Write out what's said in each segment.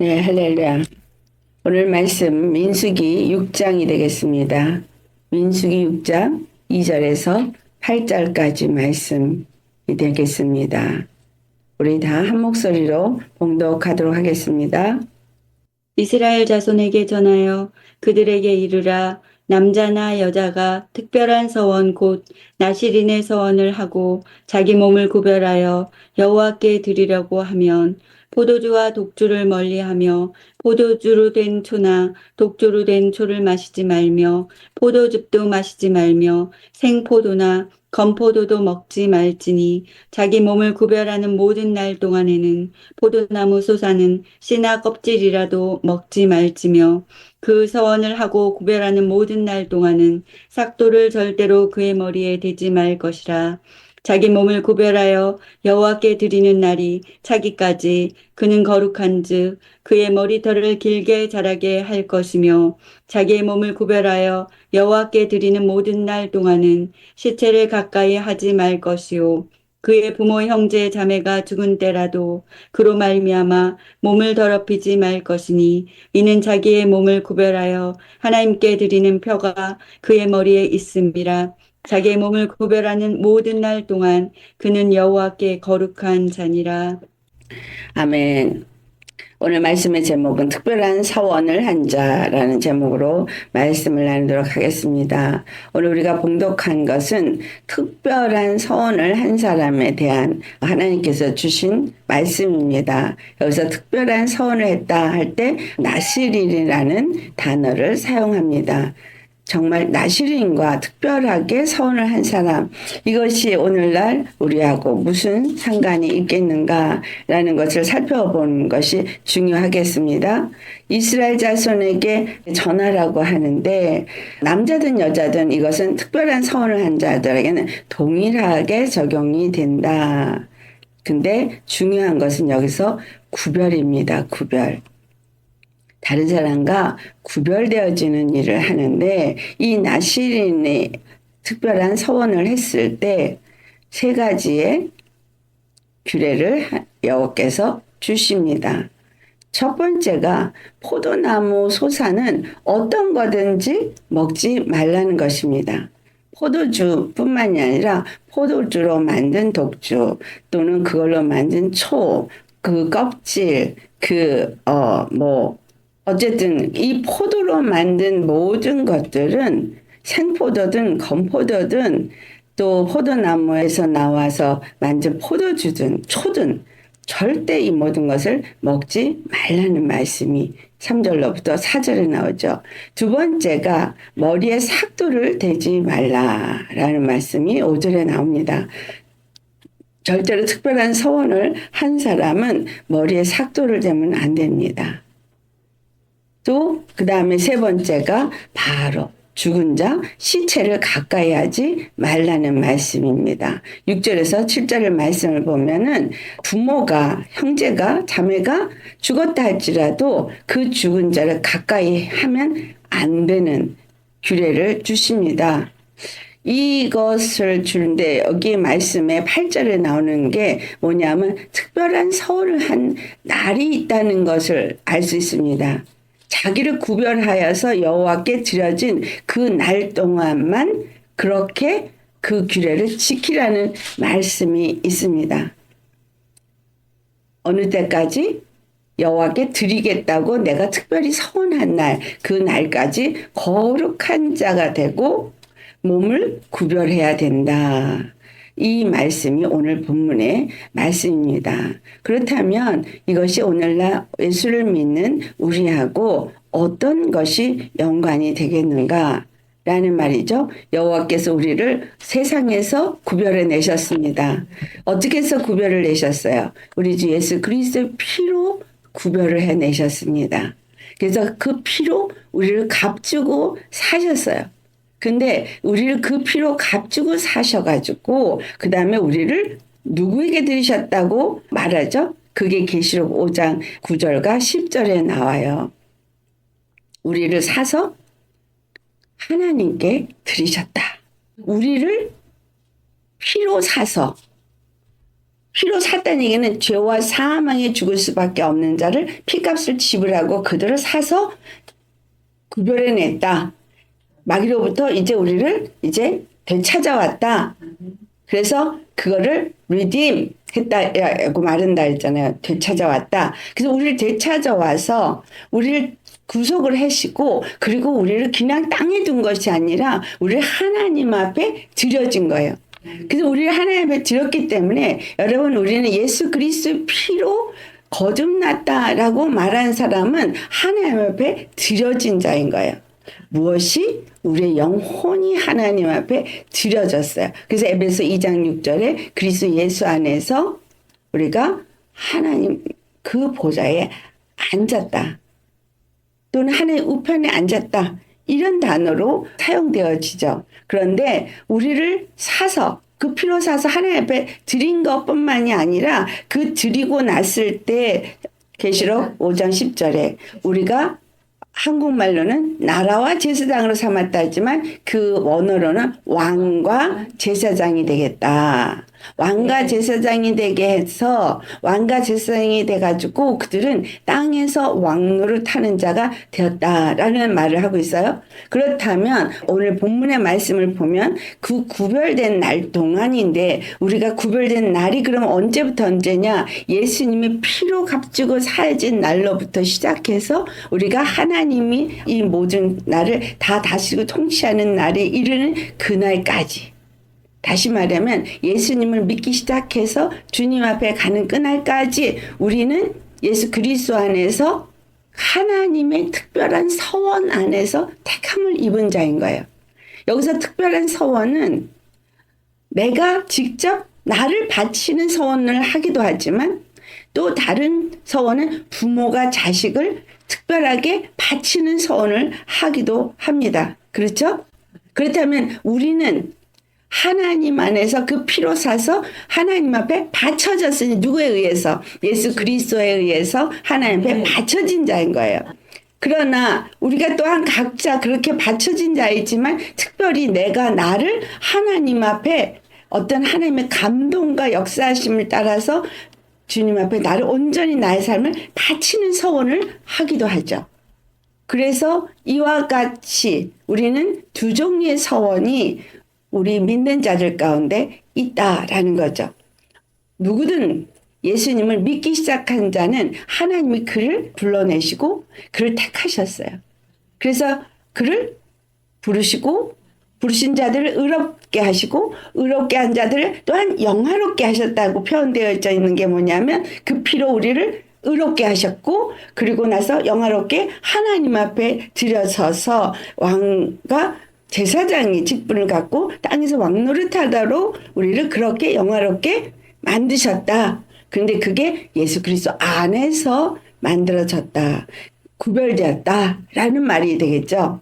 네, 할렐루야. 오늘 말씀 민수기 6장이 되겠습니다. 민수기 6장 2절에서 8절까지 말씀이 되겠습니다. 우리 다 한 목소리로 봉독하도록 하겠습니다. 이스라엘 자손에게 전하여 그들에게 이르라. 남자나 여자가 특별한 서원 곧 나실인의 서원을 하고 자기 몸을 구별하여 여호와께 드리려고 하면 포도주와 독주를 멀리하며 포도주로 된 초나 독주로 된 초를 마시지 말며 포도즙도 마시지 말며 생포도나 건포도도 먹지 말지니 자기 몸을 구별하는 모든 날 동안에는 포도나무 솟아는 씨나 껍질이라도 먹지 말지며 그 서원을 하고 구별하는 모든 날 동안은 삭도를 절대로 그의 머리에 대지 말 것이라. 자기 몸을 구별하여 여호와께 드리는 날이 차기까지 그는 거룩한즉 그의 머리털을 길게 자라게 할 것이며 자기의 몸을 구별하여 여호와께 드리는 모든 날 동안은 시체를 가까이 하지 말 것이요 그의 부모 형제 자매가 죽은 때라도 그로 말미암아 몸을 더럽히지 말 것이니 이는 자기의 몸을 구별하여 하나님께 드리는 표가 그의 머리에 있음이라. 자기의 몸을 구별하는 모든 날 동안 그는 여호와께 거룩한 자니라. 아멘. 오늘 말씀의 제목은 특별한 서원을 한 자라는 제목으로 말씀을 나누도록 하겠습니다. 오늘 우리가 봉독한 것은 특별한 서원을 한 사람에 대한 하나님께서 주신 말씀입니다. 여기서 특별한 서원을 했다 할 때 나실이라는 단어를 사용합니다. 정말 나실인과 특별하게 서원을 한 사람, 이것이 오늘날 우리하고 무슨 상관이 있겠는가라는 것을 살펴보는 것이 중요하겠습니다. 이스라엘 자손에게 전하라고 하는데 남자든 여자든 이것은 특별한 서원을 한 자들에게는 동일하게 적용이 된다. 근데 중요한 것은 여기서 구별입니다. 구별. 다른 사람과 구별되어지는 일을 하는데 이 나실인이 특별한 서원을 했을 때 세 가지의 규례를 여호와께서 주십니다. 첫 번째가 포도나무 소사는 어떤 거든지 먹지 말라는 것입니다. 포도주뿐만이 아니라 포도주로 만든 독주 또는 그걸로 만든 초, 그 껍질, 어쨌든 이 포도로 만든 모든 것들은 생포도든 건포도든 또 포도나무에서 나와서 만든 포도주든 초든 절대 이 모든 것을 먹지 말라는 말씀이 3절로부터 4절에 나오죠. 두 번째가 머리에 삭도를 대지 말라라는 말씀이 5절에 나옵니다. 절대로 특별한 서원을 한 사람은 머리에 삭도를 대면 안 됩니다. 또 그 다음에 세 번째가 바로 죽은 자 시체를 가까이 하지 말라는 말씀입니다. 6절에서 7절의 말씀을 보면은 부모가 형제가 자매가 죽었다 할지라도 그 죽은 자를 가까이 하면 안 되는 규례를 주십니다. 이것을 주는데 여기 말씀에 8절에 나오는 게 뭐냐면 특별한 서원을 한 날이 있다는 것을 알 수 있습니다. 자기를 구별하여서 여호와께 드려진 그 날 동안만 그렇게 그 규례를 지키라는 말씀이 있습니다. 어느 때까지 여호와께 드리겠다고 내가 특별히 서원한 날, 그 날까지 거룩한 자가 되고 몸을 구별해야 된다. 이 말씀이 오늘 본문의 말씀입니다. 그렇다면 이것이 오늘날 예수를 믿는 우리하고 어떤 것이 연관이 되겠는가? 라는 말이죠. 여호와께서 우리를 세상에서 구별해 내셨습니다. 어떻게 해서 구별을 내셨어요? 우리 주 예수 그리스도의 피로 구별을 해 내셨습니다. 그래서 그 피로 우리를 값주고 사셨어요. 근데 우리를 그 피로 값주고 사셔가지고 그 다음에 우리를 누구에게 드리셨다고 말하죠? 그게 계시록 5장 9절과 10절에 나와요. 우리를 사서 하나님께 드리셨다. 우리를 피로 사서 피로 샀다는 얘기는 죄와 사망에 죽을 수밖에 없는 자를 피값을 지불하고 그들을 사서 구별해냈다. 마귀로부터 이제 우리를 이제 되찾아왔다. 그래서 그거를 redeem 했다고 말한다 했잖아요. 되찾아왔다. 그래서 우리를 되찾아와서 우리를 구속을 하시고 그리고 우리를 그냥 땅에 둔 것이 아니라 우리를 하나님 앞에 드려진 거예요. 그래서 우리를 하나님 앞에 드렸기 때문에 여러분 우리는 예수 그리스도의 피로 거듭났다라고 말한 사람은 하나님 앞에 드려진 자인 거예요. 무엇이? 우리의 영혼이 하나님 앞에 드려졌어요. 그래서 에베소 2장 6절에 그리스도 예수 안에서 우리가 하나님 그 보좌에 앉았다. 또는 하나님 우편에 앉았다. 이런 단어로 사용되어지죠. 그런데 우리를 사서 그 피로 사서 하나님 앞에 드린 것뿐만이 아니라 그 드리고 났을 때 계시록 5장 10절에 우리가 한국말로는 나라와 제사장으로 삼았다 했지만 그 원어로는 왕과 제사장이 되겠다. 왕과 제사장이 되게 해서 왕과 제사장이 돼가지고 그들은 땅에서 왕노릇하는 자가 되었다라는 말을 하고 있어요. 그렇다면 오늘 본문의 말씀을 보면 그 구별된 날 동안인데 우리가 구별된 날이 그럼 언제부터 언제냐? 예수님의 피로 값주고 사해진 날로부터 시작해서 우리가 하나님이 이 모든 날을 다 다스리고 통치하는 날에 이르는 그날까지. 다시 말하면 예수님을 믿기 시작해서 주님 앞에 가는 그날까지 우리는 예수 그리스도 안에서 하나님의 특별한 서원 안에서 택함을 입은 자인 거예요. 여기서 특별한 서원은 내가 직접 나를 바치는 서원을 하기도 하지만 또 다른 서원은 부모가 자식을 특별하게 바치는 서원을 하기도 합니다. 그렇죠? 그렇다면 우리는 하나님 안에서 그 피로 사서 하나님 앞에 바쳐졌으니 누구에 의해서? 예수 그리스도에 의해서 하나님 앞에 바쳐진 자인 거예요. 그러나 우리가 또한 각자 그렇게 바쳐진 자이지만 특별히 내가 나를 하나님 앞에 어떤 하나님의 감동과 역사하심을 따라서 주님 앞에 나를 온전히 나의 삶을 바치는 서원을 하기도 하죠. 그래서 이와 같이 우리는 두 종류의 서원이 우리 믿는 자들 가운데 있다라는 거죠. 누구든 예수님을 믿기 시작한 자는 하나님이 그를 불러내시고 그를 택하셨어요. 그래서 그를 부르시고 부르신 자들을 의롭게 하시고 의롭게 한 자들을 또한 영화롭게 하셨다고 표현되어 있는 게 뭐냐면 그 피로 우리를 의롭게 하셨고 그리고 나서 영화롭게 하나님 앞에 들여서서 왕과 제사장이 직분을 갖고 땅에서 왕노릇하다로 우리를 그렇게 영화롭게 만드셨다. 그런데 그게 예수 그리스도 안에서 만들어졌다. 구별되었다라는 말이 되겠죠.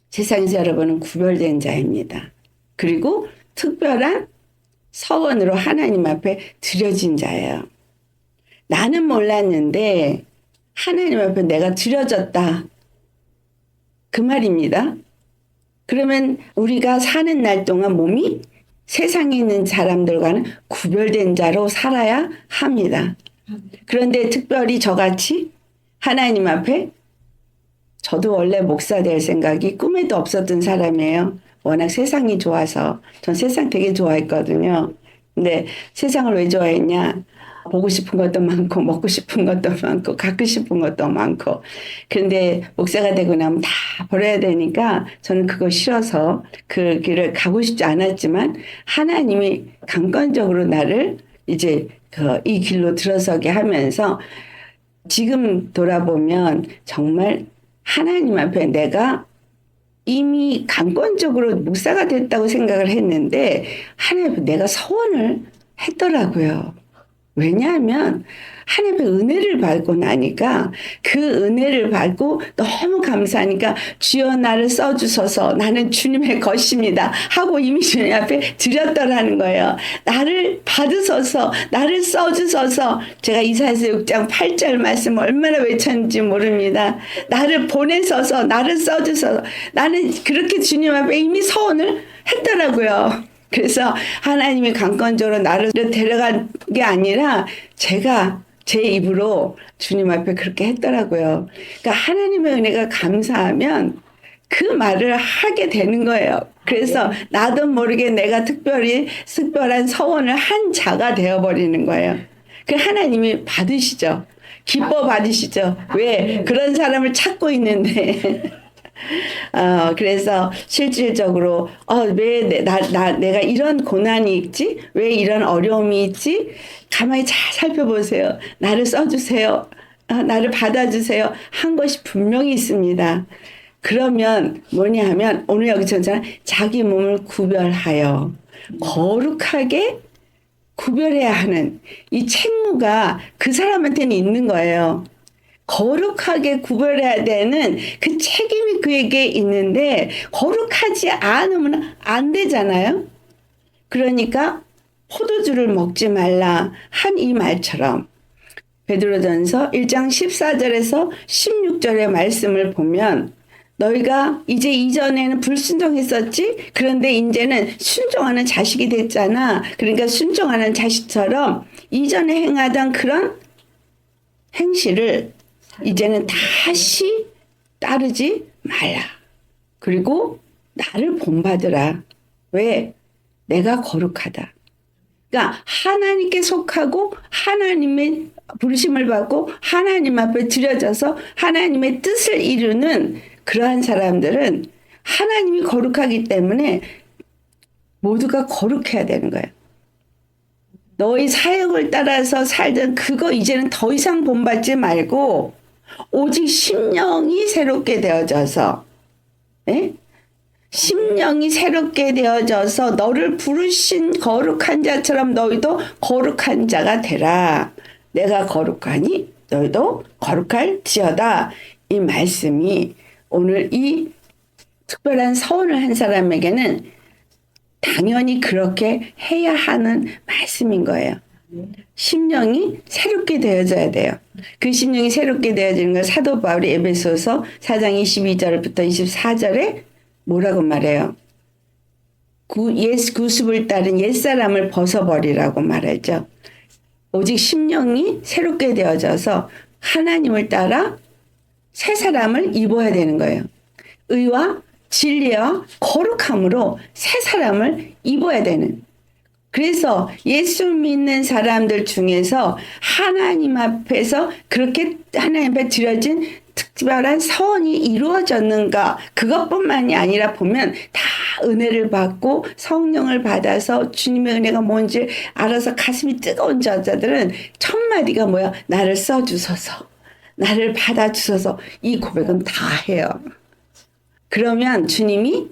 세상에서 여러분은 구별된 자입니다. 그리고 특별한 서원으로 하나님 앞에 드려진 자예요. 나는 몰랐는데 하나님 앞에 내가 드려졌다. 그 말입니다. 그러면 우리가 사는 날 동안 몸이 세상에 있는 사람들과는 구별된 자로 살아야 합니다. 그런데 특별히 저같이 하나님 앞에 저도 원래 목사 될 생각이 꿈에도 없었던 사람이에요. 워낙 세상이 좋아서. 전 세상 되게 좋아했거든요. 근데 세상을 왜 좋아했냐? 보고 싶은 것도 많고 먹고 싶은 것도 많고 갖고 싶은 것도 많고 그런데 목사가 되고 나면 다 버려야 되니까 저는 그거 싫어서 그 길을 가고 싶지 않았지만 하나님이 강권적으로 나를 이제 이 길로 들어서게 하면서 지금 돌아보면 정말 하나님 앞에 내가 이미 강권적으로 목사가 됐다고 생각을 했는데 하나님 앞에 내가 서원을 했더라고요. 왜냐하면 하나님의 은혜를 받고 나니까 그 은혜를 받고 너무 감사하니까 주여 나를 써주소서 나는 주님의 것입니다 하고 이미 주님 앞에 드렸더라는 거예요. 나를 받으소서 나를 써주소서. 제가 이사야서 6장 8절 말씀 얼마나 외쳤는지 모릅니다. 나를 보내소서 나를 써주소서. 나는 그렇게 주님 앞에 이미 서원을 했더라고요. 그래서 하나님이 강권적으로 나를 데려간 게 아니라 제가 제 입으로 주님 앞에 그렇게 했더라고요. 그러니까 하나님의 은혜가 감사하면 그 말을 하게 되는 거예요. 그래서 나도 모르게 내가 특별한 서원을 한 자가 되어버리는 거예요. 그 하나님이 받으시죠. 기뻐 받으시죠. 왜? 그런 사람을 찾고 있는데. 그래서 실질적으로, 왜 내가 이런 고난이 있지? 왜 이런 어려움이 있지? 가만히 잘 살펴보세요. 나를 써주세요. 나를 받아주세요. 한 것이 분명히 있습니다. 그러면 뭐냐 하면, 오늘 여기서 자기 몸을 구별하여 거룩하게 구별해야 하는 이 책무가 그 사람한테는 있는 거예요. 거룩하게 구별해야 되는 그 책임이 그에게 있는데 거룩하지 않으면 안 되잖아요. 그러니까 포도주를 먹지 말라 한 이 말처럼 베드로전서 1장 14절에서 16절의 말씀을 보면 너희가 이제 이전에는 불순종했었지? 그런데 이제는 순종하는 자식이 됐잖아. 그러니까 순종하는 자식처럼 이전에 행하던 그런 행실을 이제는 다시 따르지 말라. 그리고 나를 본받으라. 왜? 내가 거룩하다. 그러니까 하나님께 속하고 하나님의 부르심을 받고 하나님 앞에 드려져서 하나님의 뜻을 이루는 그러한 사람들은 하나님이 거룩하기 때문에 모두가 거룩해야 되는 거예요. 너희 사역을 따라서 살던 그거 이제는 더 이상 본받지 말고 오직 심령이 새롭게 되어져서 심령이 새롭게 되어져서 너를 부르신 거룩한 자처럼 너희도 거룩한 자가 되라. 내가 거룩하니 너희도 거룩할지어다. 이 말씀이 오늘 이 특별한 서원을 한 사람에게는 당연히 그렇게 해야 하는 말씀인 거예요. 심령이 새롭게 되어져야 돼요. 그 심령이 새롭게 되어지는 걸 사도 바울이 에베소서 4장 22절부터 24절에 뭐라고 말해요? 구습을 따른 옛사람을 벗어버리라고 말하죠. 오직 심령이 새롭게 되어져서 하나님을 따라 새 사람을 입어야 되는 거예요. 의와 진리와 거룩함으로 새 사람을 입어야 되는. 그래서 예수 믿는 사람들 중에서 하나님 앞에서 그렇게 하나님 앞에 드려진 특별한 서원이 이루어졌는가, 그것뿐만이 아니라 보면 다 은혜를 받고 성령을 받아서 주님의 은혜가 뭔지 알아서 가슴이 뜨거운 자들은 첫 마디가 뭐야? 나를 써주소서, 나를 받아주소서. 이 고백은 다 해요. 그러면 주님이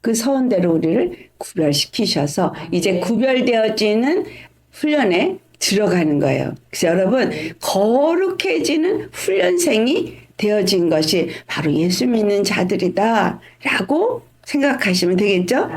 그 서원대로 우리를 구별시키셔서 이제 구별되어지는 훈련에 들어가는 거예요. 그래서 여러분, 거룩해지는 훈련생이 되어진 것이 바로 예수 믿는 자들이다 라고 생각하시면 되겠죠?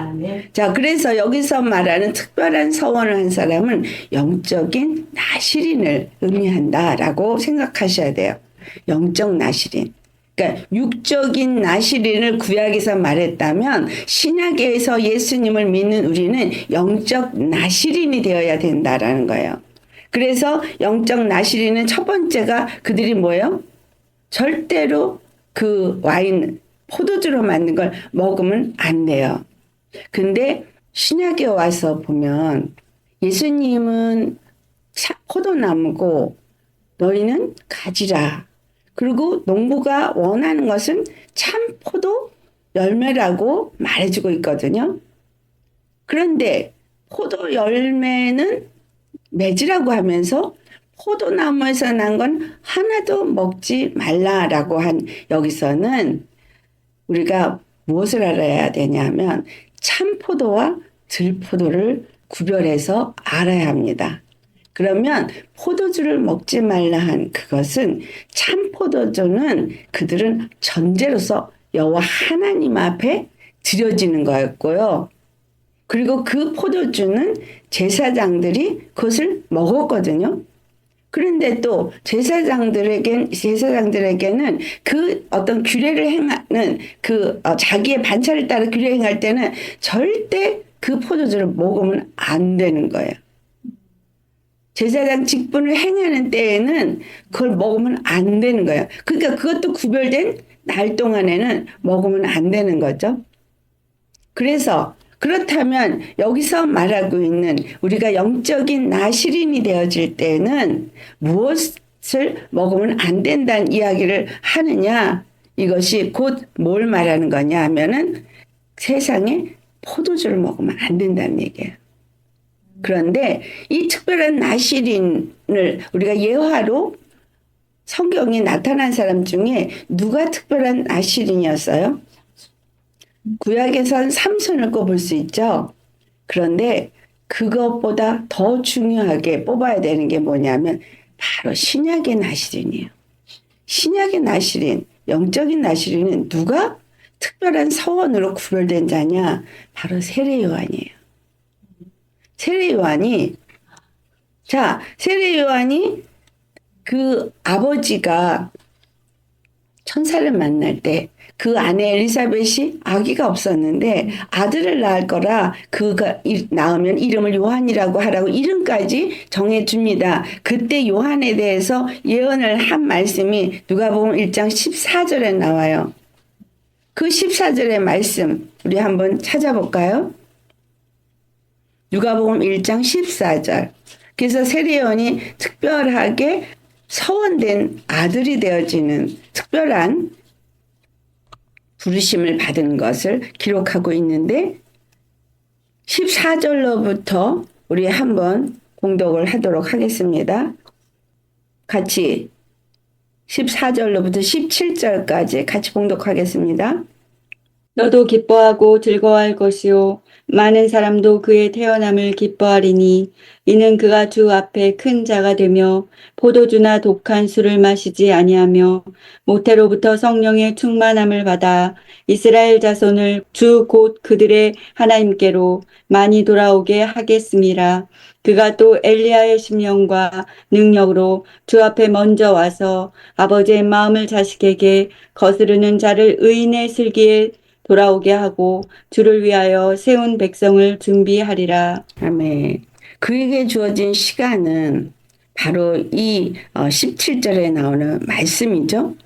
자, 그래서 여기서 말하는 특별한 서원을 한 사람은 영적인 나실인을 의미한다라고 생각하셔야 돼요. 영적 나실인. 그러니까 육적인 나실인을 구약에서 말했다면 신약에서 예수님을 믿는 우리는 영적 나실인이 되어야 된다라는 거예요. 그래서 영적 나실인은 첫 번째가 그들이 뭐예요? 절대로 그 와인, 포도주로 만든 걸 먹으면 안 돼요. 근데 신약에 와서 보면 예수님은 포도나무고 너희는 가지라. 그리고 농부가 원하는 것은 참포도 열매라고 말해주고 있거든요. 그런데 포도 열매는 맺으라고 하면서 포도나무에서 난 건 하나도 먹지 말라라고 한 여기서는 우리가 무엇을 알아야 되냐면 참포도와 들포도를 구별해서 알아야 합니다. 그러면 포도주를 먹지 말라 한 그것은 참포도주는 그들은 전제로서 여호와 하나님 앞에 드려지는 거였고요. 그리고 그 포도주는 제사장들이 그것을 먹었거든요. 그런데 또 제사장들에게는 그 어떤 규례를 행하는 자기의 반차를 따라 규례 행할 때는 절대 그 포도주를 먹으면 안 되는 거예요. 제사장 직분을 행하는 때에는 그걸 먹으면 안 되는 거예요. 그러니까 그것도 구별된 날 동안에는 먹으면 안 되는 거죠. 그래서 그렇다면 여기서 말하고 있는 우리가 영적인 나실인이 되어질 때는 무엇을 먹으면 안 된다는 이야기를 하느냐? 이것이 곧 뭘 말하는 거냐 하면은 세상에 포도주를 먹으면 안 된다는 얘기예요. 그런데 이 특별한 나실인을 우리가 예화로 성경에 나타난 사람 중에 누가 특별한 나실인이었어요? 구약에선 삼손을 꼽을 수 있죠. 그런데 그것보다 더 중요하게 뽑아야 되는 게 뭐냐면 바로 신약의 나실인이에요. 신약의 나실인, 영적인 나실인은 누가 특별한 서원으로 구별된 자냐? 바로 세례 요한이에요. 세례 요한이 그 아버지가 천사를 만날 때 그 아내 엘리사벳이 아기가 없었는데 아들을 낳을 거라 그가 낳으면 이름을 요한이라고 하라고 이름까지 정해줍니다. 그때 요한에 대해서 예언을 한 말씀이 누가복음 1장 14절에 나와요. 그 14절의 말씀 우리 한번 찾아볼까요? 누가복음 1장 14절. 그래서 세례요한이 특별하게 서원된 아들이 되어지는 특별한 부르심을 받은 것을 기록하고 있는데 14절로부터 우리 한번 공독을 하도록 하겠습니다. 같이 14절로부터 17절까지 같이 공독하겠습니다. 너도 기뻐하고 즐거워할 것이요 많은 사람도 그의 태어남을 기뻐하리니 이는 그가 주 앞에 큰 자가 되며 포도주나 독한 술을 마시지 아니하며 모태로부터 성령의 충만함을 받아 이스라엘 자손을 주 곧 그들의 하나님께로 많이 돌아오게 하겠음이라. 그가 또 엘리야의 심령과 능력으로 주 앞에 먼저 와서 아버지의 마음을 자식에게 거스르는 자를 의인의 슬기에 돌아오게 하고 주를 위하여 세운 백성을 준비하리라. 아멘. 그에게 주어진 시간은 바로 이 17절에 나오는 말씀이죠.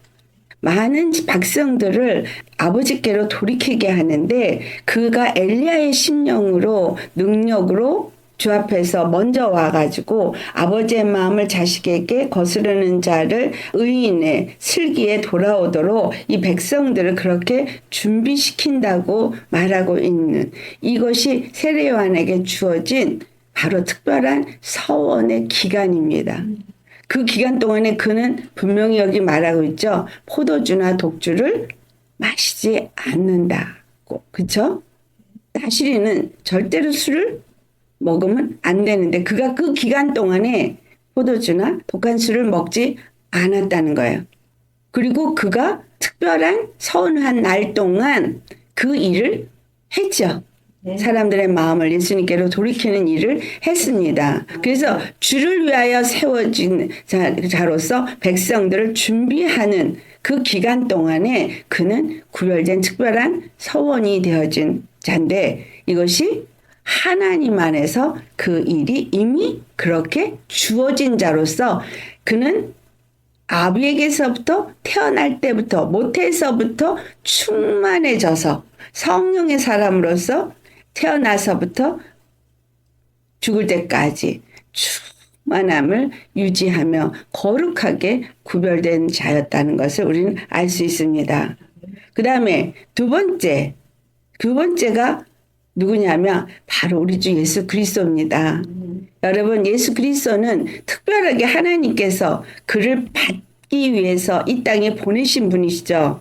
많은 백성들을 아버지께로 돌이키게 하는데 그가 엘리야의 심령으로 능력으로 주 앞에서 먼저 와가지고 아버지의 마음을 자식에게 거스르는 자를 의인의 슬기에 돌아오도록 이 백성들을 그렇게 준비시킨다고 말하고 있는 이것이 세례 요한에게 주어진 바로 특별한 서원의 기간입니다. 그 기간 동안에 그는 분명히 여기 말하고 있죠. 포도주나 독주를 마시지 않는다고. 그렇죠? 나실이는 절대로 술을 먹으면 안 되는데 그가 그 기간 동안에 포도주나 독한 술을 먹지 않았다는 거예요. 그리고 그가 특별한 서운한 날 동안 그 일을 했죠. 네. 사람들의 마음을 예수님께로 돌이키는 일을 했습니다. 그래서 주를 위하여 세워진 자로서 백성들을 준비하는 그 기간 동안에 그는 구별된 특별한 서원이 되어진 자인데 이것이 하나님 안에서 그 일이 이미 그렇게 주어진 자로서 그는 아비에게서부터 태어날 때부터 모태에서부터 충만해져서 성령의 사람으로서 태어나서부터 죽을 때까지 충만함을 유지하며 거룩하게 구별된 자였다는 것을 우리는 알 수 있습니다. 그 다음에 두 번째가 누구냐면 바로 우리 주 예수 그리스도입니다. 여러분 예수 그리스도는 특별하게 하나님께서 그를 받기 위해서 이 땅에 보내신 분이시죠.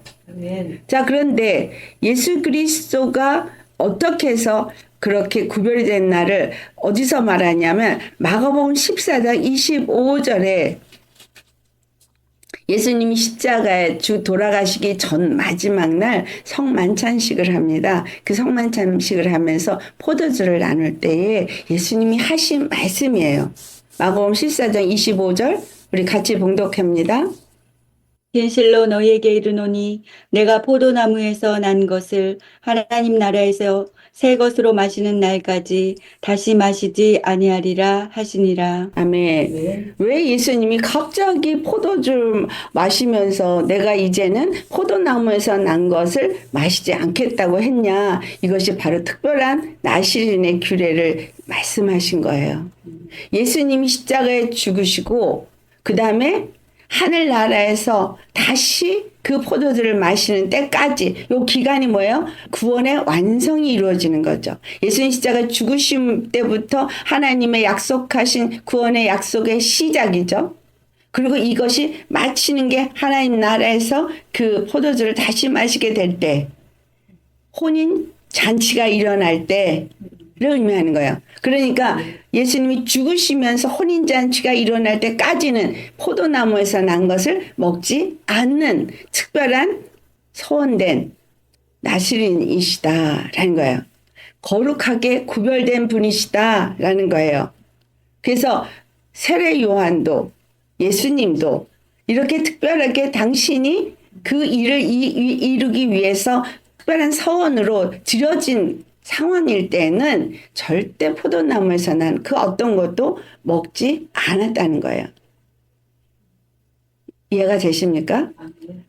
자 그런데 예수 그리스도가 어떻게 해서 그렇게 구별이 된 날을 어디서 말하냐면 마가복음 14장 25절에 예수님이 십자가에 돌아가시기 전 마지막 날 성만찬식을 합니다. 그 성만찬식을 하면서 포도주를 나눌 때에 예수님이 하신 말씀이에요. 마가복음 14장 25절 우리 같이 봉독합니다. 진실로 너희에게 이르노니 내가 포도나무에서 난 것을 하나님 나라에서 새 것으로 마시는 날까지 다시 마시지 아니하리라 하시니라. 아멘. 왜 예수님이 갑자기 포도주 마시면서 내가 이제는 포도나무에서 난 것을 마시지 않겠다고 했냐? 이것이 바로 특별한 나시린의 규례를 말씀하신 거예요. 예수님이 십자가에 죽으시고 그 다음에 하늘나라에서 다시 그 포도주를 마시는 때까지 요 기간이 뭐예요? 구원의 완성이 이루어지는 거죠. 예수님 십자가 죽으심 때부터 하나님의 약속하신 구원의 약속의 시작이죠. 그리고 이것이 마치는 게 하나님 나라에서 그 포도주를 다시 마시게 될 때, 혼인 잔치가 일어날 때를 의미하는 거예요. 그러니까 예수님이 죽으시면서 혼인잔치가 일어날 때까지는 포도나무에서 난 것을 먹지 않는 특별한 소원된 나시린이시다라는 거예요. 거룩하게 구별된 분이시다라는 거예요. 그래서 세례 요한도 예수님도 이렇게 특별하게 당신이 그 일을 이루기 위해서 특별한 서원으로 드려진 상황일 때는 절대 포도나무에서 난 그 어떤 것도 먹지 않았다는 거예요. 이해가 되십니까?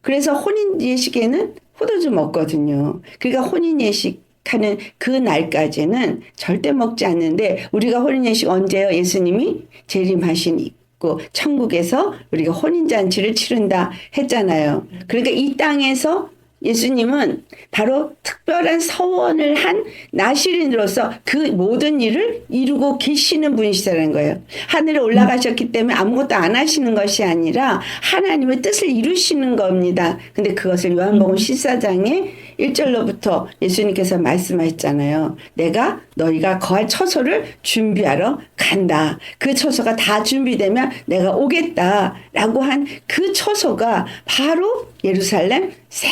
그래서 혼인 예식에는 포도주 먹거든요. 그러니까 혼인 예식하는 그 날까지는 절대 먹지 않는데 우리가 혼인 예식 언제요? 예수님이 재림하시고 천국에서 우리가 혼인 잔치를 치른다 했잖아요. 그러니까 이 땅에서 예수님은 바로 특별한 서원을 한 나시린으로서 그 모든 일을 이루고 계시는 분이시라는 거예요. 하늘에 올라가셨기 때문에 아무것도 안 하시는 것이 아니라 하나님의 뜻을 이루시는 겁니다. 근데 그것을 요한복음 14장에 1절로부터 예수님께서 말씀하셨잖아요. 내가 너희가 거할 처소를 준비하러 간다. 그 처소가 다 준비되면 내가 오겠다라고 한 그 처소가 바로 예루살렘 새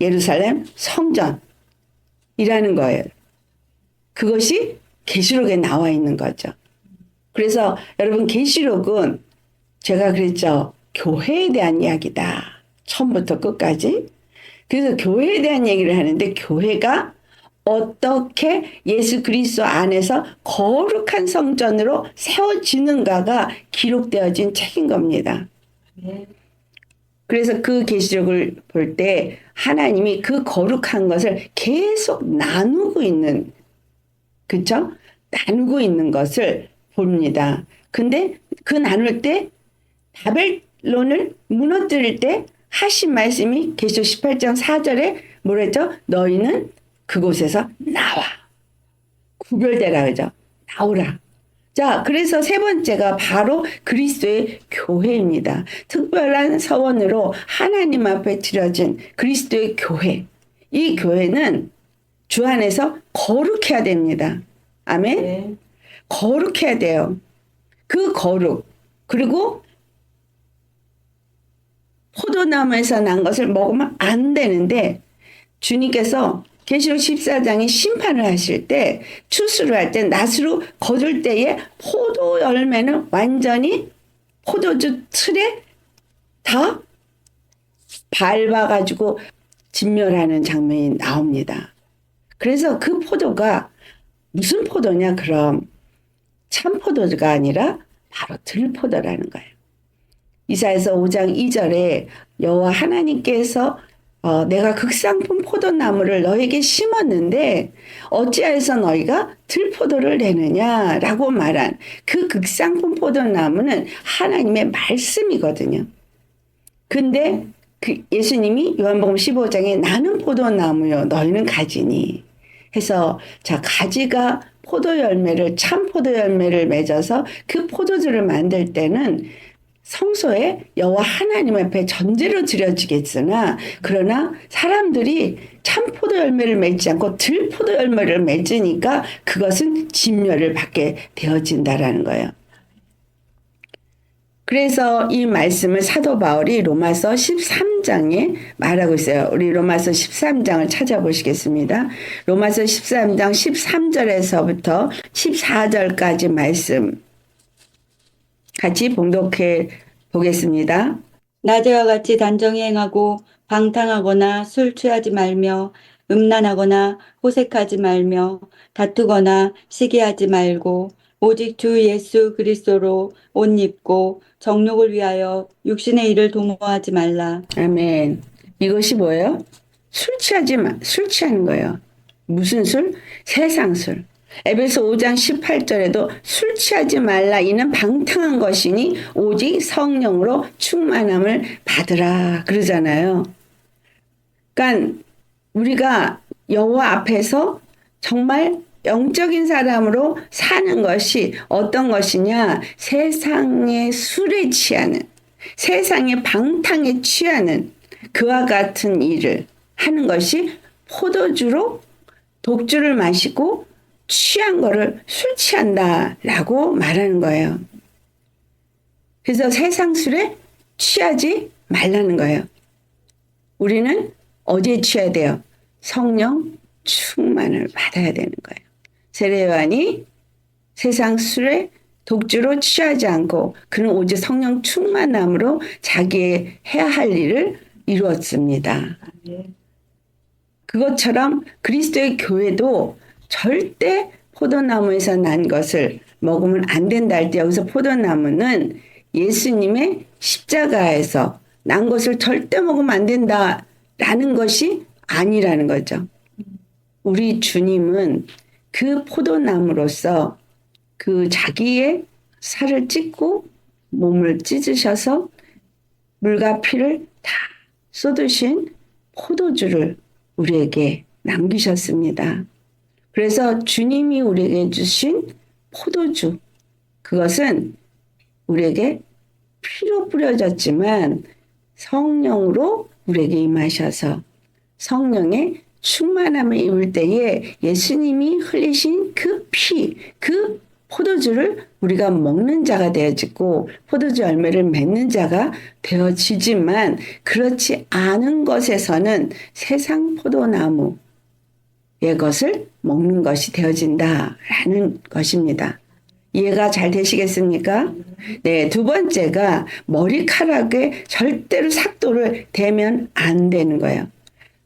예루살렘 성전이라는 거예요. 그것이 계시록에 나와 있는 거죠. 그래서 여러분 계시록은 제가 그랬죠. 교회에 대한 이야기다. 처음부터 끝까지. 그래서 교회에 대한 얘기를 하는데 교회가 어떻게 예수 그리스도 안에서 거룩한 성전으로 세워지는가가 기록되어진 책인 겁니다. 그래서 그 계시록을 볼 때 하나님이 그 거룩한 것을 계속 나누고 있는, 그쵸? 나누고 있는 것을 봅니다. 근데 그 나눌 때 바벨론을 무너뜨릴 때 하신 말씀이 계시록 18장 4절에 뭐랬죠? 너희는 그곳에서 나와. 구별되라 그러죠. 나오라. 자, 그래서 세 번째가 바로 그리스도의 교회입니다. 특별한 서원으로 하나님 앞에 드려진 그리스도의 교회. 이 교회는 주 안에서 거룩해야 됩니다. 아멘? 네. 거룩해야 돼요. 그 거룩. 그리고 포도나무에서 난 것을 먹으면 안 되는데 주님께서 계시록 14장에 심판을 하실 때 추수를 할 때 낫으로 거둘 때에 포도 열매는 완전히 포도주 틀에 다 밟아가지고 진멸하는 장면이 나옵니다. 그래서 그 포도가 무슨 포도냐 그럼 참 포도가 아니라 바로 들포도라는 거예요. 이사야서 5장 2절에 여호와 하나님께서 내가 극상품 포도나무를 너에게 심었는데 어찌하여서 너희가 들포도를 내느냐라고 말한 그 극상품 포도나무는 하나님의 말씀이거든요. 근데 그 예수님이 요한복음 15장에 나는 포도나무요 너희는 가지니 해서 자 가지가 포도 열매를 참 포도 열매를 맺어서 그 포도주를 만들 때는 성소에 여호와 하나님 앞에 전제로 드려지겠으나 그러나 사람들이 참 포도 열매를 맺지 않고 들 포도 열매를 맺으니까 그것은 진멸을 받게 되어진다라는 거예요. 그래서 이 말씀을 사도 바울이 로마서 13장에 말하고 있어요. 우리 로마서 13장을 찾아보시겠습니다. 로마서 13장 13절에서부터 14절까지 말씀 같이 봉독해 보겠습니다. 낮에와 같이 단정히 행하고 방탕하거나 술 취하지 말며 음란하거나 호색하지 말며 다투거나 시기하지 말고 오직 주 예수 그리스도로 옷 입고 정욕을 위하여 육신의 일을 도모하지 말라. 아멘. 이것이 뭐예요? 술 취하는 거예요. 무슨 술? 세상 술. 에베소 5장 18절에도 술 취하지 말라. 이는 방탕한 것이니 오직 성령으로 충만함을 받으라. 그러잖아요. 그러니까 우리가 여호와 앞에서 정말 영적인 사람으로 사는 것이 어떤 것이냐? 세상의 술에 취하는, 세상의 방탕에 취하는 그와 같은 일을 하는 것이 포도주로 독주를 마시고 취한 거를 술 취한다라고 말하는 거예요. 그래서 세상 술에 취하지 말라는 거예요. 우리는 어디에 취해야 돼요? 성령 충만을 받아야 되는 거예요. 세례요한이 세상 술에 독주로 취하지 않고 그는 오직 성령 충만함으로 자기의 해야 할 일을 이루었습니다. 그것처럼 그리스도의 교회도 절대 포도나무에서 난 것을 먹으면 안 된다 할 때 여기서 포도나무는 예수님의 십자가에서 난 것을 절대 먹으면 안 된다라는 것이 아니라는 거죠. 우리 주님은 그 포도나무로서 그 자기의 살을 찢고 몸을 찢으셔서 물과 피를 다 쏟으신 포도주를 우리에게 남기셨습니다. 그래서 주님이 우리에게 주신 포도주, 그것은 우리에게 피로 뿌려졌지만 성령으로 우리에게 임하셔서 성령의 충만함을 입을 때에 예수님이 흘리신 그 피, 그 포도주를 우리가 먹는 자가 되어지고 포도주 열매를 맺는 자가 되어지지만 그렇지 않은 것에서는 세상 포도나무의 것을 먹는 것이 되어진다라는 것입니다. 이해가 잘 되시겠습니까? 네, 두 번째가 머리카락에 절대로 삭도를 대면 안 되는 거예요.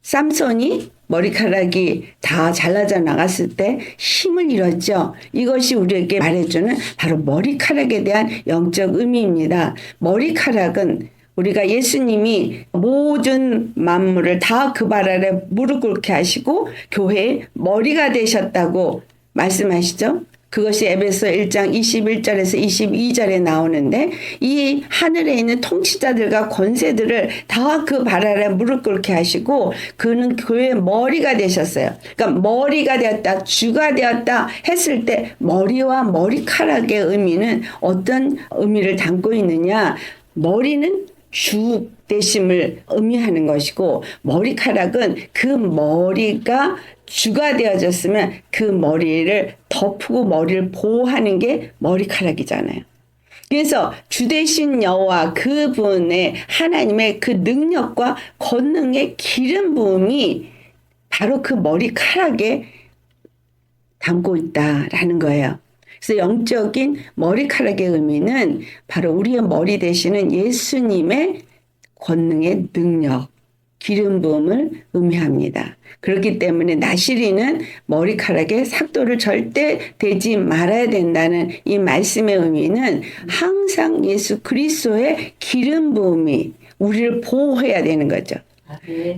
삼손이 머리카락이 다 잘라져 나갔을 때 힘을 잃었죠. 이것이 우리에게 말해주는 바로 머리카락에 대한 영적 의미입니다. 머리카락은 우리가 예수님이 모든 만물을 다 그 발 아래 무릎 꿇게 하시고 교회의 머리가 되셨다고 말씀하시죠. 그것이 에베소 1장 21절에서 22절에 나오는데 이 하늘에 있는 통치자들과 권세들을 다 그 발 아래 무릎 꿇게 하시고 그는 교회의 머리가 되셨어요. 그러니까 머리가 되었다, 주가 되었다 했을 때 머리와 머리카락의 의미는 어떤 의미를 담고 있느냐? 머리는 주 되심을 의미하는 것이고 머리카락은 그 머리가 주가 되어졌으면 그 머리를 덮고 머리를 보호하는 게 머리카락이잖아요. 그래서 주 되신 여호와 그분의 하나님의 그 능력과 권능의 기름 부음이 바로 그 머리카락에 담고 있다라는 거예요. 그래서 영적인 머리카락의 의미는 바로 우리의 머리 되시는 예수님의 권능의 능력, 기름 부음을 의미합니다. 그렇기 때문에 나시리는 머리카락에 삭도를 절대 대지 말아야 된다는 이 말씀의 의미는 항상 예수 그리스도의 기름 부음이 우리를 보호해야 되는 거죠.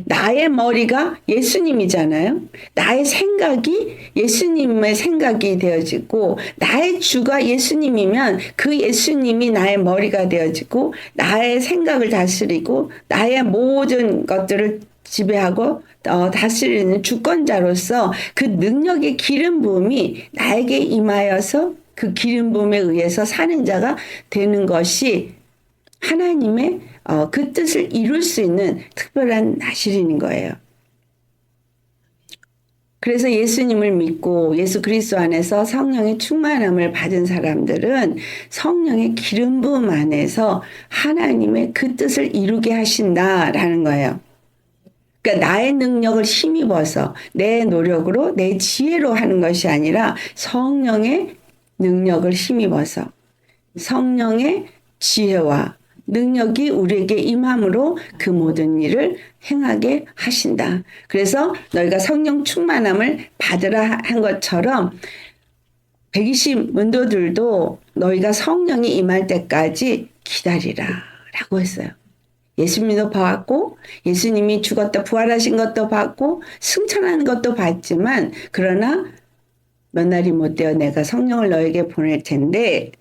나의 머리가 예수님이잖아요. 나의 생각이 예수님의 생각이 되어지고 나의 주가 예수님이면 그 예수님이 나의 머리가 되어지고 나의 생각을 다스리고 나의 모든 것들을 지배하고 다스리는 주권자로서 그 능력의 기름 부음이 나에게 임하여서 그 기름 부음에 의해서 사는 자가 되는 것이 하나님의 그 뜻을 이룰 수 있는 특별한 나실인 거예요. 그래서 예수님을 믿고 예수 그리스도 안에서 성령의 충만함을 받은 사람들은 성령의 기름 부음 안에서 하나님의 그 뜻을 이루게 하신다라는 거예요. 그러니까 나의 능력을 힘입어서 내 노력으로 내 지혜로 하는 것이 아니라 성령의 능력을 힘입어서 성령의 지혜와 능력이 우리에게 임함으로 그 모든 일을 행하게 하신다. 그래서 너희가 성령 충만함을 받으라 한 것처럼 120 문도들도 너희가 성령이 임할 때까지 기다리라 라고 했어요. 예수님도 봤고 예수님이 죽었다 부활하신 것도 봤고 승천하는 것도 봤지만 그러나 몇 날이 못되어 내가 성령을 너에게 보낼 텐데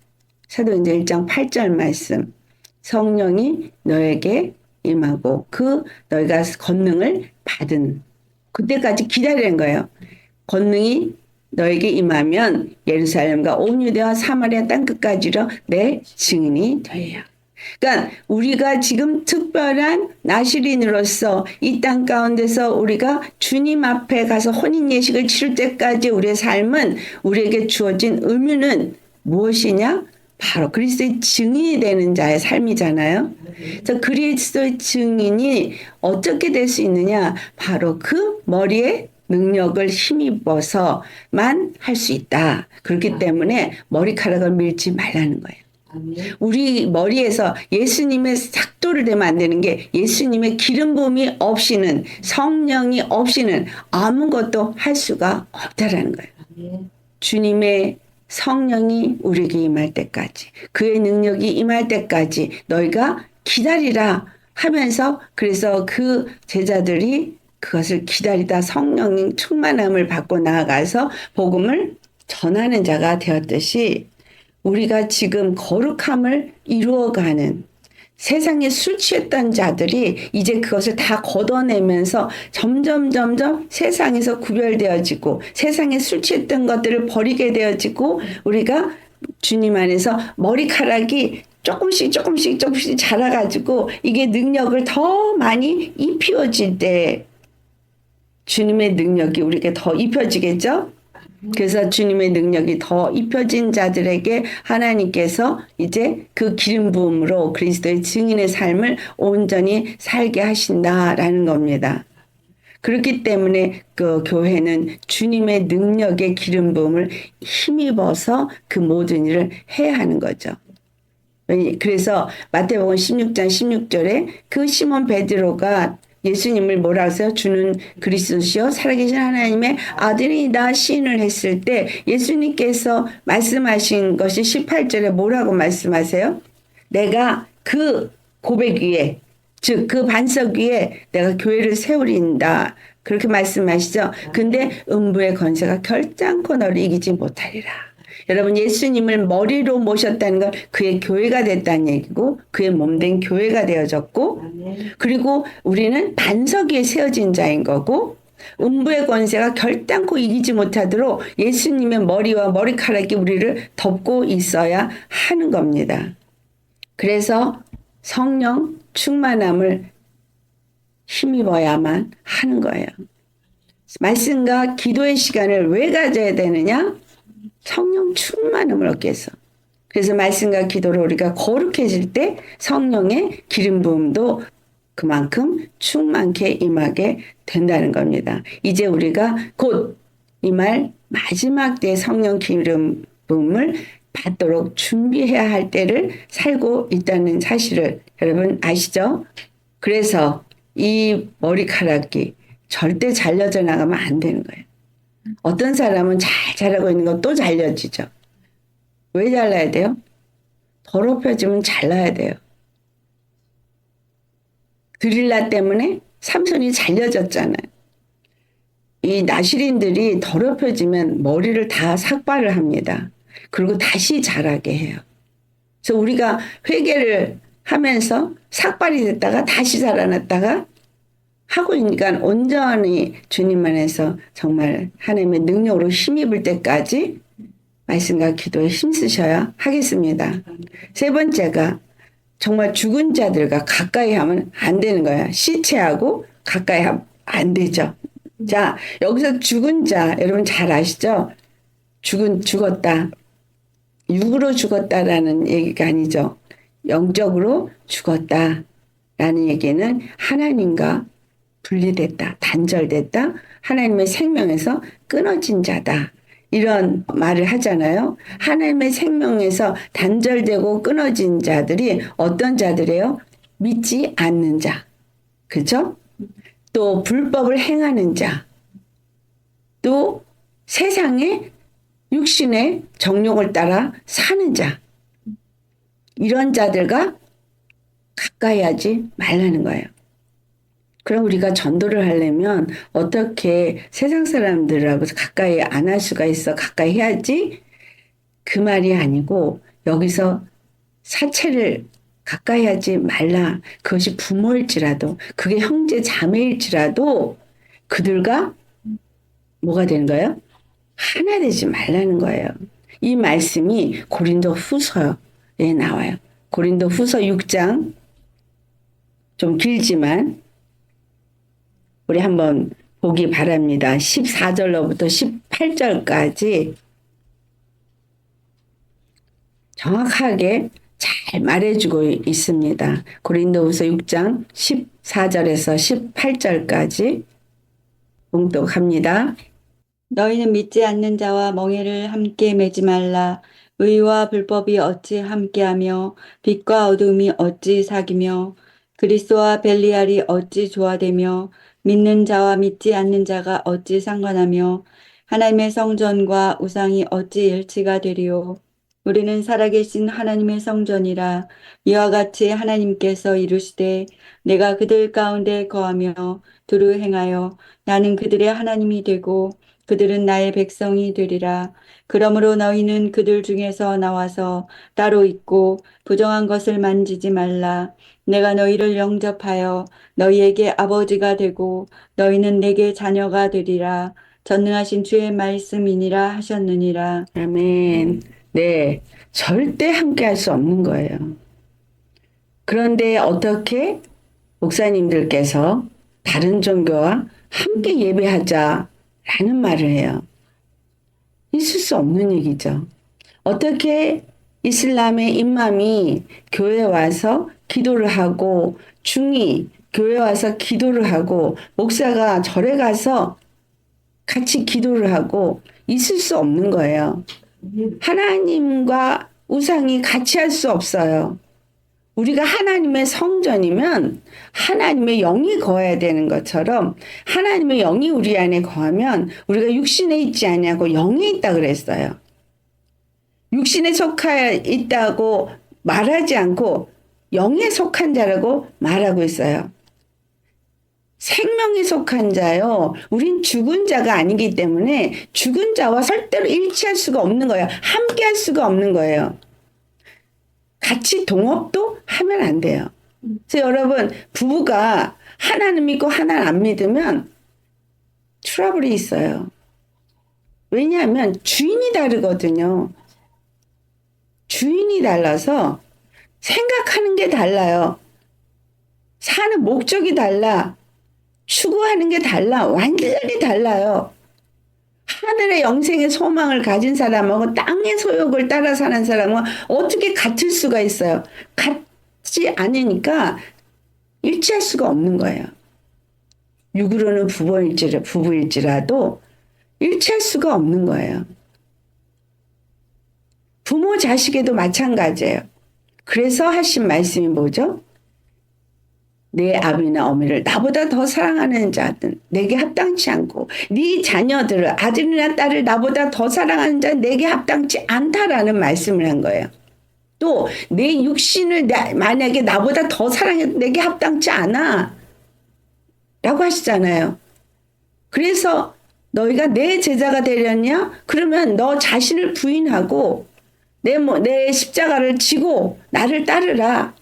사도행전 1장 8절 말씀 성령이 너에게 임하고 그 너희가 권능을 받은 그때까지 기다리는 거예요. 권능이 너에게 임하면 예루살렘과 온 유대와 사마리아 땅끝까지로 내 증인이 되려. 그러니까 우리가 지금 특별한 나시린으로서 이 땅 가운데서 우리가 주님 앞에 가서 혼인 예식을 치를 때까지 우리의 삶은 우리에게 주어진 의무는 무엇이냐? 바로 그리스도의 증인이 되는 자의 삶이잖아요. 그래서 그리스도의 증인이 어떻게 될 수 있느냐? 바로 그 머리에 능력을 힘입어서만 할 수 있다. 그렇기 때문에 머리카락을 밀지 말라는 거예요. 우리 머리에서 예수님의 삭도를 대면 안 되는 게 예수님의 기름 부음이 없이는 성령이 없이는 아무것도 할 수가 없다라는 거예요. 주님의 성령이 우리에게 임할 때까지 그의 능력이 임할 때까지 너희가 기다리라 하면서 그래서 그 제자들이 그것을 기다리다 성령의 충만함을 받고 나아가서 복음을 전하는 자가 되었듯이 우리가 지금 거룩함을 이루어가는 세상에 술 취했던 자들이 이제 그것을 다 걷어내면서 점점 세상에서 구별되어지고 세상에 술 취했던 것들을 버리게 되어지고 우리가 주님 안에서 머리카락이 조금씩 자라가지고 이게 능력을 더 많이 입혀질 때 주님의 능력이 우리에게 더 입혀지겠죠? 그래서 주님의 능력이 더 입혀진 자들에게 하나님께서 이제 그 기름 부음으로 그리스도의 증인의 삶을 온전히 살게 하신다라는 겁니다. 그렇기 때문에 그 교회는 주님의 능력의 기름 부음을 힘입어서 그 모든 일을 해야 하는 거죠. 그래서 마태복음 16장 16절에 그 시몬 베드로가 예수님을 뭐라 하세요? 주는 그리스도시요 살아계신 하나님의 아들이다 시인을 했을 때 예수님께서 말씀하신 것이 18절에 뭐라고 말씀하세요? 내가 그 고백 위에 즉 그 반석 위에 내가 교회를 세우린다. 그렇게 말씀하시죠. 근데 음부의 권세가 결단코 너를 이기지 못하리라. 여러분 예수님을 머리로 모셨다는 건 그의 교회가 됐다는 얘기고 그의 몸된 교회가 되어졌고 그리고 우리는 반석 위에 세워진 자인 거고 음부의 권세가 결단코 이기지 못하도록 예수님의 머리와 머리카락이 우리를 덮고 있어야 하는 겁니다. 그래서 성령 충만함을 힘입어야만 하는 거예요. 말씀과 기도의 시간을 왜 가져야 되느냐? 성령 충만함을 얻기 위해서. 그래서 말씀과 기도로 우리가 거룩해질 때 성령의 기름 부음도 그만큼 충만케 임하게 된다는 겁니다. 이제 우리가 곧 임할 마지막 때 성령 기름 부음을 받도록 준비해야 할 때를 살고 있다는 사실을 여러분 아시죠? 그래서 이 머리카락이 절대 잘려져 나가면 안 되는 거예요. 어떤 사람은 잘 자라고 있는 건 또 잘려지죠. 왜 잘라야 돼요? 더럽혀지면 잘라야 돼요. 드릴라 때문에 삼손이 잘려졌잖아요. 이 나시린들이 더럽혀지면 머리를 다 삭발을 합니다. 그리고 다시 자라게 해요. 그래서 우리가 회개를 하면서 삭발이 됐다가 다시 자라났다가 하고 있으니까 온전히 주님 안에서 정말 하나님의 능력으로 힘입을 때까지 말씀과 기도에 힘쓰셔야 하겠습니다. 세 번째가 정말 죽은 자들과 가까이 하면 안 되는 거야. 시체하고 가까이 하면 안 되죠. 자, 여기서 죽은 자 여러분 잘 아시죠? 죽었다. 육으로 죽었다라는 얘기가 아니죠. 영적으로 죽었다라는 얘기는 하나님과 분리됐다, 단절됐다, 하나님의 생명에서 끊어진 자다. 이런 말을 하잖아요. 하나님의 생명에서 단절되고 끊어진 자들이 어떤 자들이에요? 믿지 않는 자. 그죠? 또 불법을 행하는 자. 또 세상의 육신의 정욕을 따라 사는 자. 이런 자들과 가까이 하지 말라는 거예요. 그럼 우리가 전도를 하려면 어떻게 세상 사람들하고 가까이 안 할 수가 있어? 가까이 해야지? 그 말이 아니고 여기서 사체를 가까이 하지 말라. 그것이 부모일지라도 그게 형제 자매일지라도 그들과 뭐가 되는 거예요? 하나 되지 말라는 거예요. 이 말씀이 고린도 후서에 나와요. 고린도 후서 6장 좀 길지만 우리 한번 보기 바랍니다. 14절로부터 18절까지 정확하게 잘 말해주고 있습니다. 고린도후서 6장 14절에서 18절까지 봉독합니다. 너희는 믿지 않는 자와 멍에를 함께 매지 말라. 의와 불법이 어찌 함께하며 빛과 어둠이 어찌 사귀며 그리스도와 벨리알이 어찌 조화되며 믿는 자와 믿지 않는 자가 어찌 상관하며 하나님의 성전과 우상이 어찌 일치가 되리요. 우리는 살아계신 하나님의 성전이라. 이와 같이 하나님께서 이르시되 내가 그들 가운데 거하며 두루 행하여 나는 그들의 하나님이 되고 그들은 나의 백성이 되리라. 그러므로 너희는 그들 중에서 나와서 따로 있고 부정한 것을 만지지 말라. 내가 너희를 영접하여 너희에게 아버지가 되고 너희는 내게 자녀가 되리라. 전능하신 주의 말씀이니라 하셨느니라. 아멘. 네. 절대 함께 할 수 없는 거예요. 그런데 어떻게 목사님들께서 다른 종교와 함께 예배하자라는 말을 해요. 있을 수 없는 얘기죠. 어떻게 이슬람의 임맘이 교회 와서 기도를 하고 중이 교회 와서 기도를 하고 목사가 절에 가서 같이 기도를 하고 있을 수 없는 거예요. 하나님과 우상이 같이 할 수 없어요. 우리가 하나님의 성전이면 하나님의 영이 거해야 되는 것처럼 하나님의 영이 우리 안에 거하면 우리가 육신에 있지 않냐고 영에 있다 그랬어요. 육신에 속하 있다고 말하지 않고 영에 속한 자라고 말하고 있어요. 생명에 속한 자요. 우린 죽은 자가 아니기 때문에 죽은 자와 절대로 일치할 수가 없는 거예요. 함께 할 수가 없는 거예요. 같이 동업도 하면 안 돼요. 그래서 여러분 부부가 하나는 믿고 하나는 안 믿으면 트러블이 있어요. 왜냐하면 주인이 다르거든요. 주인이 달라서 생각하는 게 달라요. 사는 목적이 달라. 추구하는 게 달라. 완전히 달라요. 하늘의 영생의 소망을 가진 사람하고 땅의 소욕을 따라 사는 사람은 어떻게 같을 수가 있어요? 같지 않으니까 일치할 수가 없는 거예요. 육으로는 부부일지라도 일치할 수가 없는 거예요. 부모 자식에도 마찬가지예요. 그래서 하신 말씀이 뭐죠? 내 아비나 어미를 나보다 더 사랑하는 자는 내게 합당치 않고 네 자녀들을 아들이나 딸을 나보다 더 사랑하는 자는 내게 합당치 않다라는 말씀을 한 거예요. 또 내 육신을 만약에 나보다 더 사랑해도 내게 합당치 않아 라고 하시잖아요. 그래서 너희가 내 제자가 되렸냐? 그러면 너 자신을 부인하고 내 십자가를 지고 나를 따르라.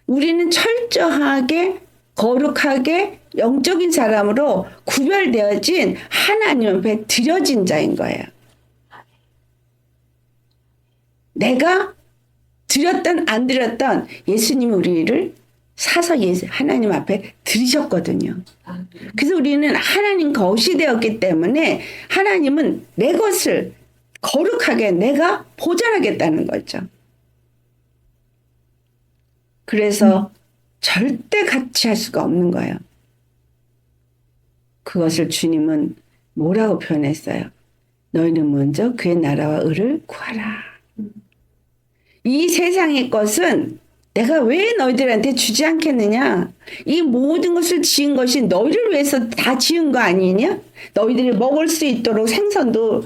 우리는 철저하게 거룩하게 영적인 사람으로 구별되어진 하나님 앞에 드려진 자인 거예요. 내가 드렸던 안 드렸던 예수님이 우리를 사서 하나님 앞에 드리셨거든요. 그래서 우리는 하나님 것이 되었기 때문에 하나님은 내 것을 거룩하게 내가 보존하겠다는 거죠. 그래서 절대 같이 할 수가 없는 거예요. 그것을 주님은 뭐라고 표현했어요? 너희는 먼저 그의 나라와 의를 구하라. 이 세상의 것은 내가 왜 너희들한테 주지 않겠느냐? 이 모든 것을 지은 것이 너희를 위해서 다 지은 거 아니냐? 너희들이 먹을 수 있도록 생선도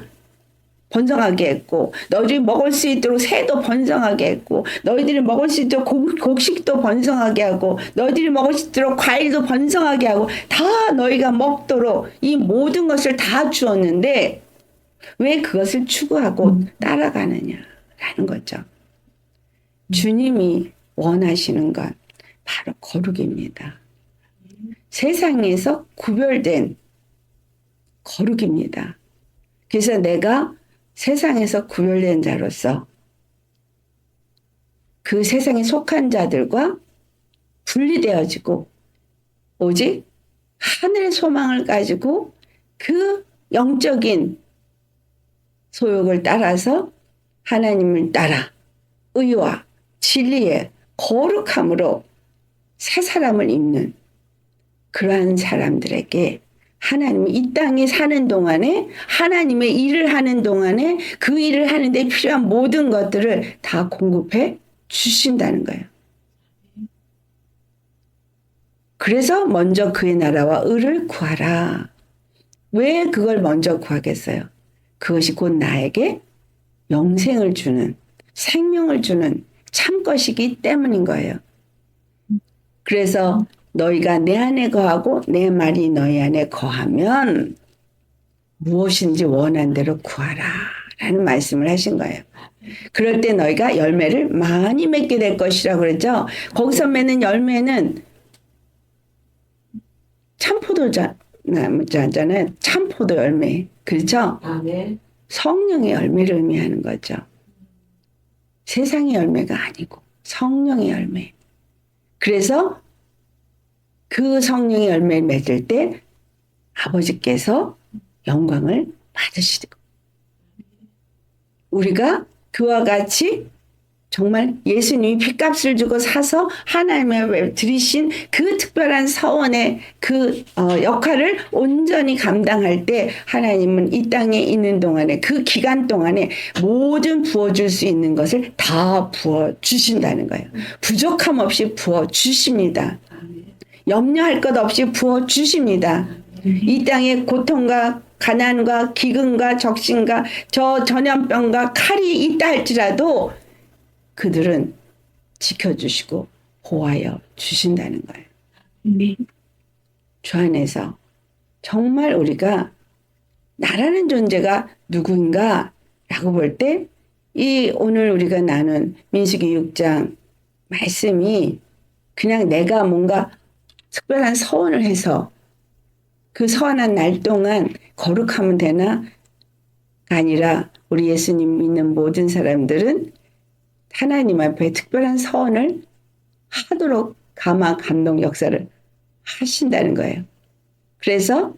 번성하게 했고, 너희들이 먹을 수 있도록 새도 번성하게 했고, 너희들이 먹을 수 있도록 곡식도 번성하게 하고, 너희들이 먹을 수 있도록 과일도 번성하게 하고, 다 너희가 먹도록 이 모든 것을 다 주었는데 왜 그것을 추구하고 따라가느냐라는 거죠. 주님이 원하시는 건 바로 거룩입니다. 세상에서 구별된 거룩입니다. 그래서 내가 세상에서 구별된 자로서 그 세상에 속한 자들과 분리되어지고 오직 하늘의 소망을 가지고 그 영적인 소욕을 따라서 하나님을 따라 의와 진리의 거룩함으로 새 사람을 입는 그러한 사람들에게 하나님이 이 땅에 사는 동안에 하나님의 일을 하는 동안에 그 일을 하는데 필요한 모든 것들을 다 공급해 주신다는 거예요. 그래서 먼저 그의 나라와 의를 구하라. 왜 그걸 먼저 구하겠어요? 그것이 곧 나에게 영생을 주는, 생명을 주는 참 것이기 때문인 거예요. 그래서 너희가 내 안에 거하고 내 말이 너희 안에 거하면 무엇인지 원한 대로 구하라 라는 말씀을 하신 거예요. 그럴 때 너희가 열매를 많이 맺게 될 것이라고 그랬죠. 거기서 맺는 열매는 참포도잖아요. 참포도 열매. 그렇죠? 아멘. 성령의 열매를 의미하는 거죠. 세상의 열매가 아니고 성령의 열매. 그래서 그 성령의 열매를 맺을 때 아버지께서 영광을 받으시고 우리가 그와 같이 정말 예수님이 핏값을 주고 사서 하나님의 들이신 그 특별한 서원의 그 역할을 온전히 감당할 때 하나님은 이 땅에 있는 동안에 그 기간 동안에 모든 부어줄 수 있는 것을 다 부어주신다는 거예요. 부족함 없이 부어주십니다. 염려할 것 없이 부어주십니다. 이 땅에 고통과 가난과 기근과 적신과 전염병과 칼이 있다 할지라도 그들은 지켜주시고 보호하여 주신다는 거예요. 네. 주 안에서 정말 우리가 나라는 존재가 누구인가 라고 볼 때 이 오늘 우리가 나눈 민수기 6장 말씀이 그냥 내가 뭔가 특별한 서원을 해서 그 서원한 날 동안 거룩하면 되나? 아니라 우리 예수님 믿는 모든 사람들은 하나님 앞에 특별한 서원을 하도록 감화 감동 역사를 하신다는 거예요. 그래서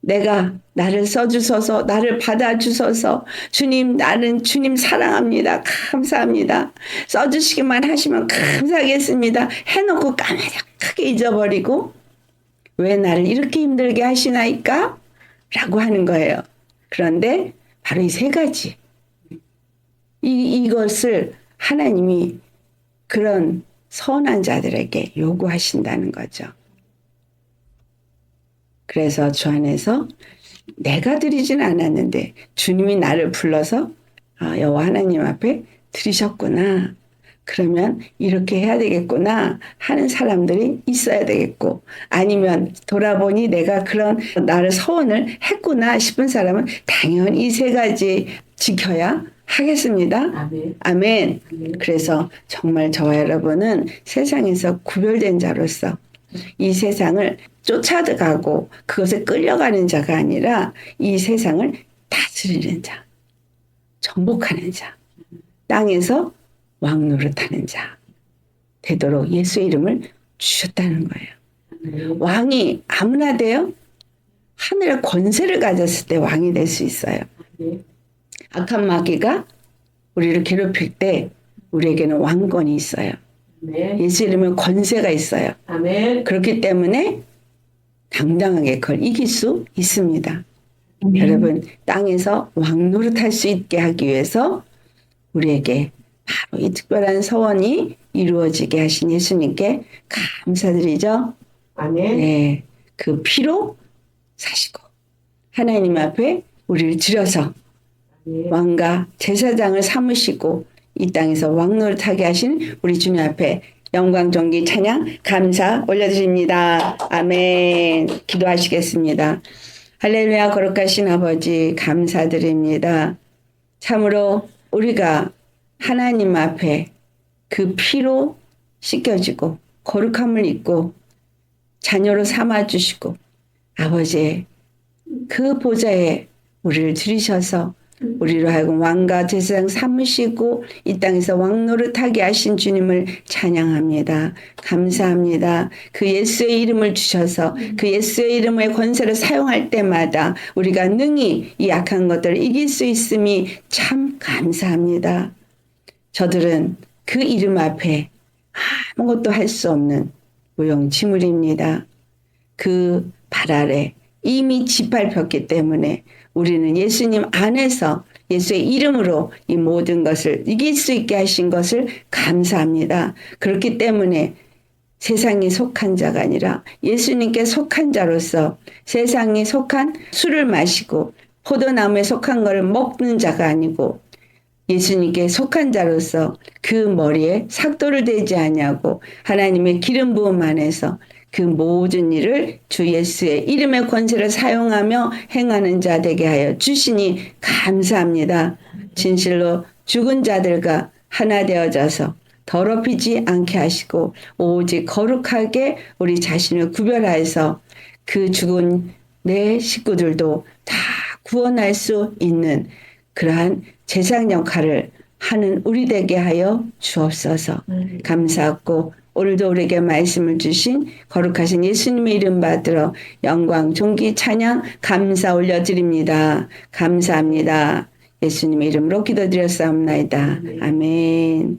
내가 나를 써주소서, 나를 받아주소서, 주님, 나는 주님 사랑합니다. 감사합니다. 써주시기만 하시면 감사하겠습니다. 해놓고 까마득하게 잊어버리고 왜 나를 이렇게 힘들게 하시나이까? 라고 하는 거예요. 그런데 바로 이 세 가지. 이것을 하나님이 그런 선한 자들에게 요구하신다는 거죠. 그래서 주 안에서 내가 드리진 않았는데 주님이 나를 불러서 여호와 하나님 앞에 드리셨구나. 그러면 이렇게 해야 되겠구나 하는 사람들이 있어야 되겠고 아니면 돌아보니 내가 그런 나를 서원을 했구나 싶은 사람은 당연히 이 세 가지 지켜야 하겠습니다. 아멘. 아멘. 아멘. 그래서 정말 저와 여러분은 세상에서 구별된 자로서 이 세상을 쫓아가고 그것에 끌려가는 자가 아니라 이 세상을 다스리는 자, 정복하는 자, 땅에서 왕 노릇하는 자 되도록 예수의 이름을 주셨다는 거예요. 왕이 아무나 돼요? 하늘의 권세를 가졌을 때 왕이 될 수 있어요. 악한 마귀가 우리를 괴롭힐 때 우리에게는 왕권이 있어요. 아멘. 예수 이름은 권세가 있어요. 아멘. 그렇기 때문에 당당하게 그걸 이길 수 있습니다. 여러분, 땅에서 왕노릇할 수 있게 하기 위해서 우리에게 바로 이 특별한 서원이 이루어지게 하신 예수님께 감사드리죠. 아멘. 네, 그 피로 사시고 하나님 앞에 우리를 들여서 아멘. 왕과 제사장을 삼으시고 이 땅에서 왕노릇하게 하신 우리 주님 앞에 영광, 존귀, 찬양, 감사 올려드립니다. 아멘. 기도하시겠습니다. 할렐루야. 거룩하신 아버지 감사드립니다. 참으로 우리가 하나님 앞에 그 피로 씻겨지고 거룩함을 입고 자녀로 삼아주시고 아버지의 그 보좌에 우리를 들이셔서 우리로 하여금 왕과 제사장 삼으시고 이 땅에서 왕노릇하게 하신 주님을 찬양합니다. 감사합니다. 그 예수의 이름을 주셔서 그 예수의 이름의 권세를 사용할 때마다 우리가 능히 이 약한 것들을 이길 수 있음이 참 감사합니다. 저들은 그 이름 앞에 아무것도 할 수 없는 무용지물입니다. 그 발 아래 이미 짓밟혔기 때문에 우리는 예수님 안에서 예수의 이름으로 이 모든 것을 이길 수 있게 하신 것을 감사합니다. 그렇기 때문에 세상에 속한 자가 아니라 예수님께 속한 자로서 세상에 속한 술을 마시고 포도나무에 속한 것을 먹는 자가 아니고 예수님께 속한 자로서 그 머리에 삭도를 대지 아니하고 하나님의 기름 부음 안에서 그 모든 일을 주 예수의 이름의 권세를 사용하며 행하는 자 되게 하여 주시니 감사합니다. 진실로 죽은 자들과 하나 되어져서 더럽히지 않게 하시고 오직 거룩하게 우리 자신을 구별하여서 그 죽은 내 식구들도 다 구원할 수 있는 그러한 제사장 역할을 하는 우리 되게 하여 주옵소서. 감사하고 오늘도 우리에게 말씀을 주신 거룩하신 예수님의 이름 받들어 영광, 존귀, 찬양, 감사 올려드립니다. 감사합니다. 예수님의 이름으로 기도드렸사옵나이다. 아멘.